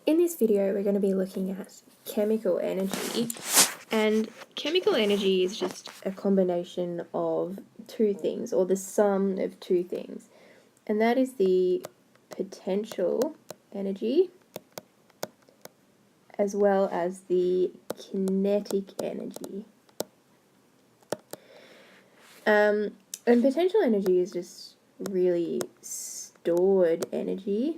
In this video, we're going to be looking at chemical energy, and chemical energy is just a combination of two things, or the sum of two things, and that is the potential energy as well as the kinetic energy. And potential energy is just really stored energy,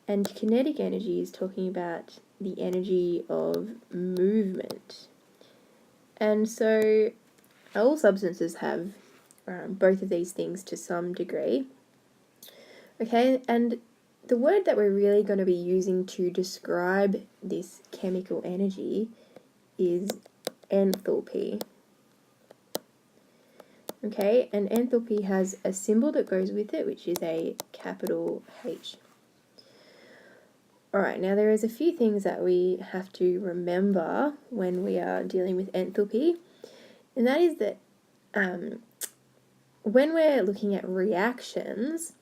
and kinetic energy is talking about the energy of movement. And so all substances have both of these things to some degree. Okay, and the word that we're really going to be using to describe this chemical energy is enthalpy. Okay, and enthalpy has a symbol that goes with it, which is a capital H. Alright, now there is a few things that we have to remember when we are dealing with enthalpy, and that is that when we're looking at reactions,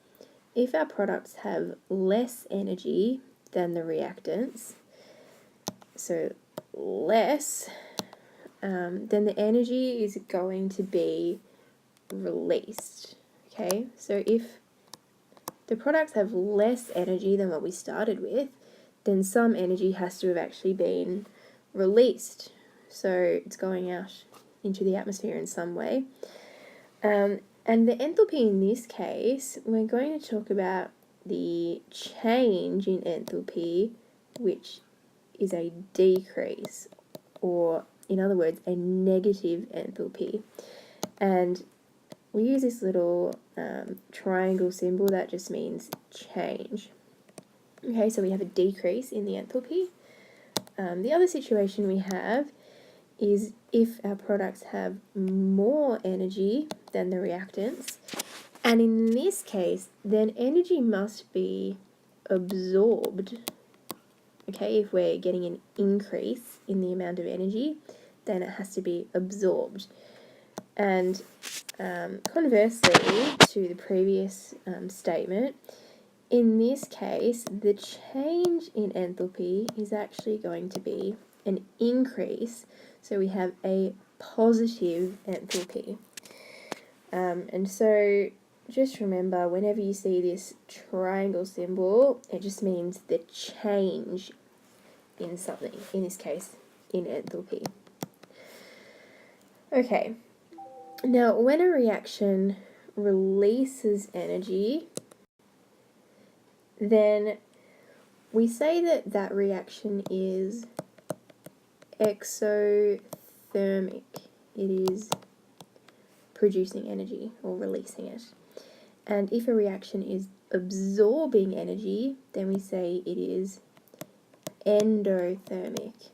if our products have less energy than the reactants, so less, then the energy is going to be released. Okay, so if the products have less energy than what we started with, then some energy has to have actually been released. So it's going out into the atmosphere in some way. And the enthalpy in this case, we're going to talk about the change in enthalpy, which is a decrease, or in other words, a negative enthalpy. And we use this little triangle symbol that just means change. Okay, so we have a decrease in the enthalpy. The other situation we have is if our products have more energy than the reactants, and in this case, then energy must be absorbed. Okay, if we're getting an increase in the amount of energy, then it has to be absorbed. And conversely to the previous statement, in this case, the change in enthalpy is actually going to be an increase, so we have a positive enthalpy. And so just remember, whenever you see this triangle symbol, it just means the change in something, in this case, in enthalpy. Okay, now when a reaction releases energy, then we say that that reaction is exothermic. It is producing energy or releasing it. And if a reaction is absorbing energy, then we say it is endothermic.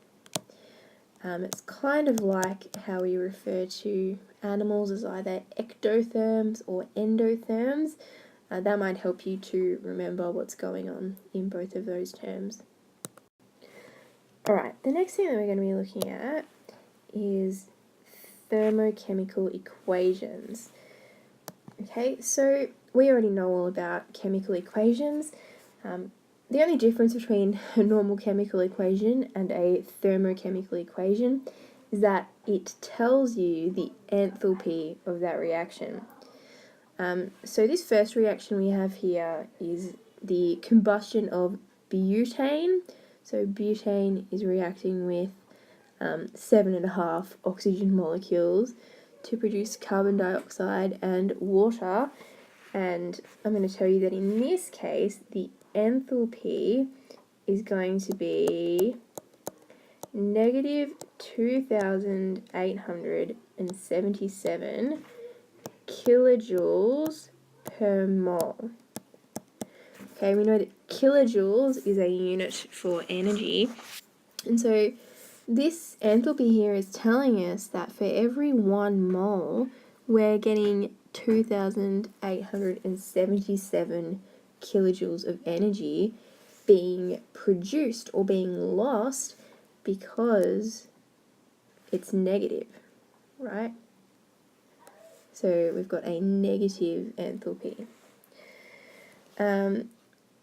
It's kind of like how we refer to animals as either ectotherms or endotherms. That might help you to remember what's going on in both of those terms. Alright, the next thing that we're going to be looking at is thermochemical equations. Okay, so we already know all about chemical equations. The only difference between a normal chemical equation and a thermochemical equation is that it tells you the enthalpy of that reaction. So this first reaction we have here is the combustion of butane. So butane is reacting with 7.5 oxygen molecules to produce carbon dioxide and water. And I'm going to tell you that in this case, the enthalpy is going to be negative 2,877 kilojoules per mole. Okay, we know that kilojoules is a unit for energy, and so this enthalpy here is telling us that for every 1 mole, we're getting 2,877 kilojoules of energy being produced or being lost because it's negative, right? So we've got a negative enthalpy.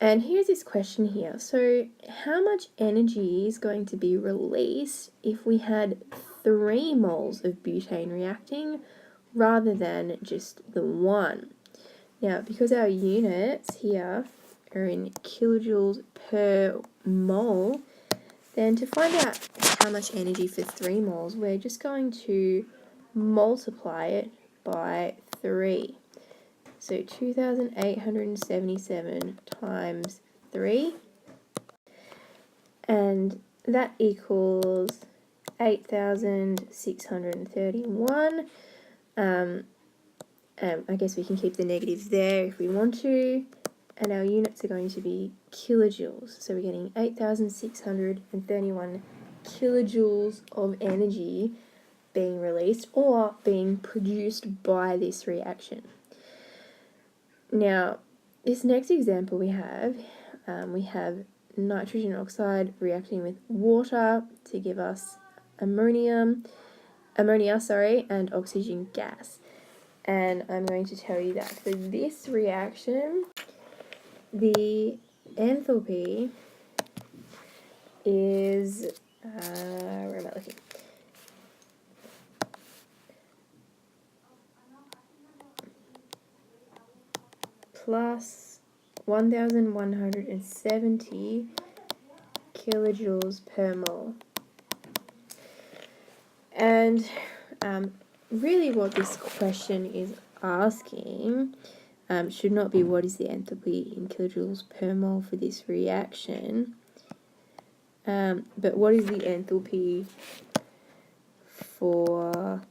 And here's this question here. So how much energy is going to be released if we had 3 moles of butane reacting rather than just the 1? Now, because our units here are in kilojoules per mole, then to find out how much energy for 3 moles, we're just going to multiply it by 3. So 2,877 times 3, and that equals 8,631. I guess we can keep the negatives there if we want to, and our units are going to be kilojoules. So we're getting 8,631 kilojoules of energy being released or being produced by this reaction. Now, this next example we have nitrogen oxide reacting with water to give us ammonia, and oxygen gas. And I'm going to tell you that for this reaction, the enthalpy is, where am I looking? Plus 1,170 kilojoules per mole. And really what this question is asking should not be what is the enthalpy in kilojoules per mole for this reaction, but what is the enthalpy for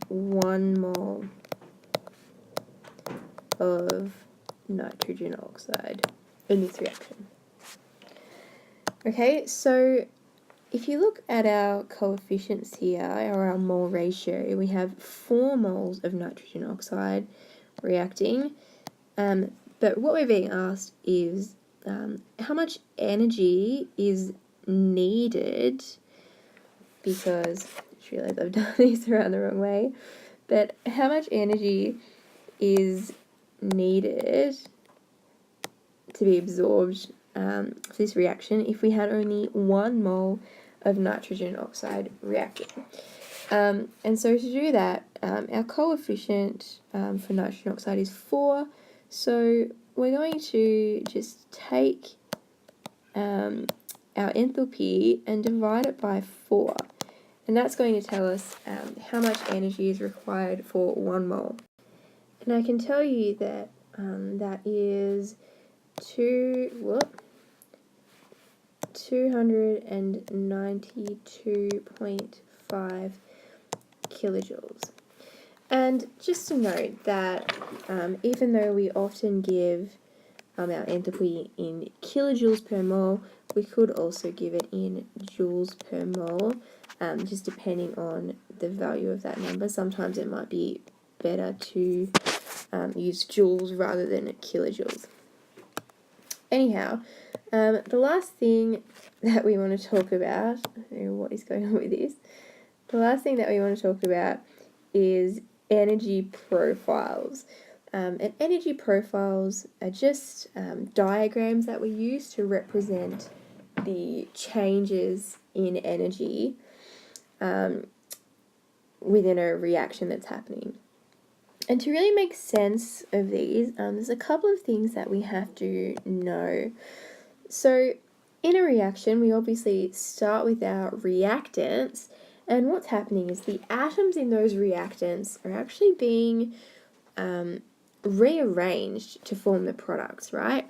1 mole of nitrogen oxide in this reaction. Okay, so if you look at our coefficients here, or our mole ratio, we have 4 moles of nitrogen oxide reacting, but what we're being asked is how much energy is needed, because I just realised I've done this around the wrong way, but how much energy is needed to be absorbed for this reaction if we had only 1 mole of nitrogen oxide reacting. And so to do that, our coefficient for nitrogen oxide is 4, so we're going to just take our enthalpy and divide it by 4, and that's going to tell us how much energy is required for 1 mole. And I can tell you that that is 292.5 kilojoules. And just to note that even though we often give our enthalpy in kilojoules per mole, we could also give it in joules per mole, just depending on the value of that number. Sometimes it might be better to use joules rather than kilojoules. Anyhow, the last thing that we want to talk about, I don't know what is going on with this, the last thing that we want to talk about is energy profiles. And energy profiles are just diagrams that we use to represent the changes in energy within a reaction that's happening. And to really make sense of these, there's a couple of things that we have to know. So in a reaction, we obviously start with our reactants, and what's happening is the atoms in those reactants are actually being rearranged to form the products, right?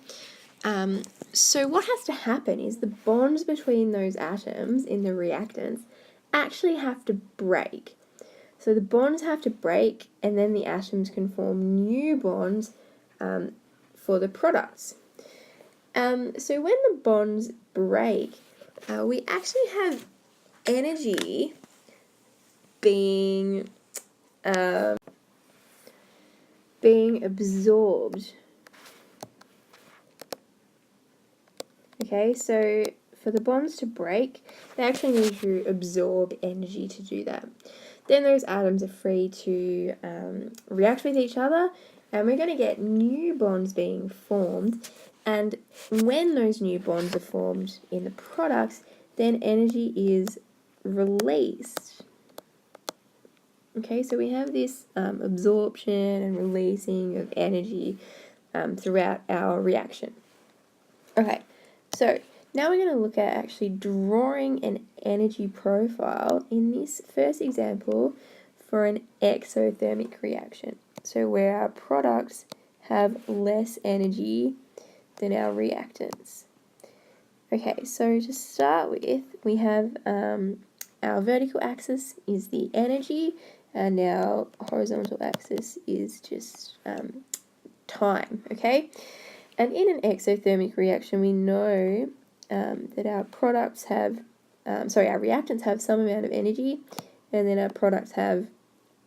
So what has to happen is the bonds between those atoms in the reactants actually have to break. So the bonds have to break, and then the atoms can form new bonds for the products. So when the bonds break, we actually have energy being absorbed. Okay, so for the bonds to break, they actually need to absorb energy to do that. Then those atoms are free to react with each other, and we're going to get new bonds being formed, And when those new bonds are formed in the products, then energy is released. Okay, so we have this absorption and releasing of energy throughout our reaction. Okay, so now we're going to look at actually drawing an energy profile in this first example for an exothermic reaction. So where our products have less energy than our reactants. Okay, so to start with, we have our vertical axis is the energy, and our horizontal axis is just time, okay? And in an exothermic reaction, we know that our products have, our reactants have some amount of energy, and then our products have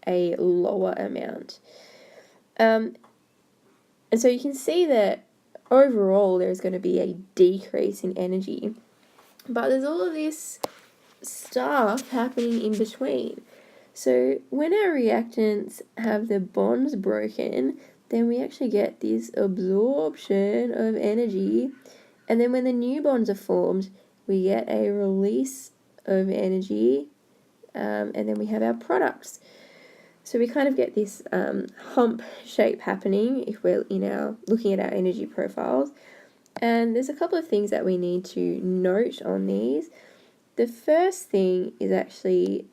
a lower amount. And so you can see that overall there's going to be a decrease in energy, but there's all of this stuff happening in between. So when our reactants have the bonds broken, then we actually get this absorption of energy, and then when the new bonds are formed, we get a release of energy, and then we have our products. So we kind of get this hump shape happening if we're looking at our energy profiles. And there's a couple of things that we need to note on these. The first thing is actually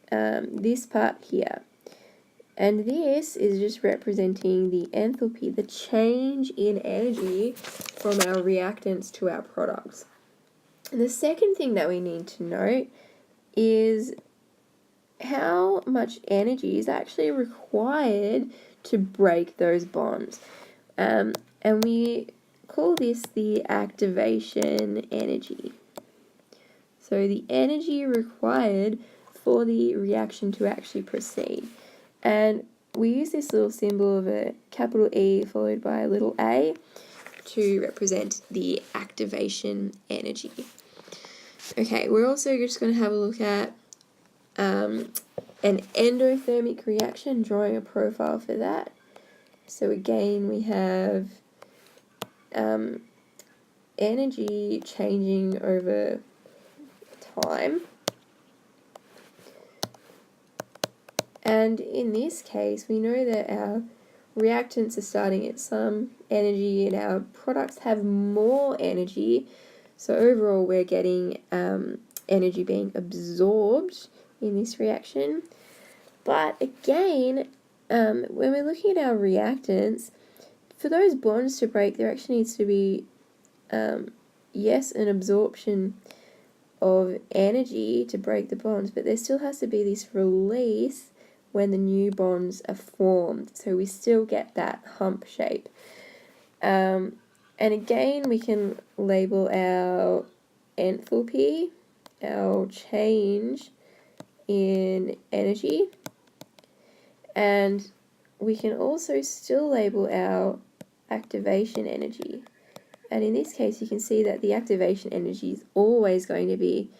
this part here. And this is just representing the enthalpy, the change in energy from our reactants to our products. And the second thing that we need to note is how much energy is actually required to break those bonds. And we call this the activation energy. So the energy required for the reaction to actually proceed. And we use this little symbol of a capital E followed by a little a to represent the activation energy. Okay, we're also just going to have a look at an endothermic reaction, drawing a profile for that. So again, we have energy changing over time. And in this case, we know that our reactants are starting at some energy and our products have more energy. So overall, we're getting energy being absorbed in this reaction. But again, when we're looking at our reactants, for those bonds to break, there actually needs to be, yes, an absorption of energy to break the bonds, but there still has to be this release when the new bonds are formed. So we still get that hump shape. And again, we can label our enthalpy, our change in energy, and we can also still label our activation energy. And in this case, you can see that the activation energy is always going to be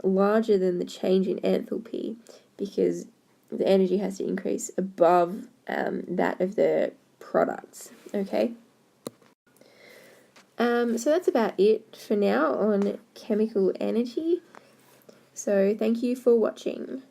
larger than the change in enthalpy, because the energy has to increase above that of the products, okay? So that's about it for now on chemical energy. So thank you for watching.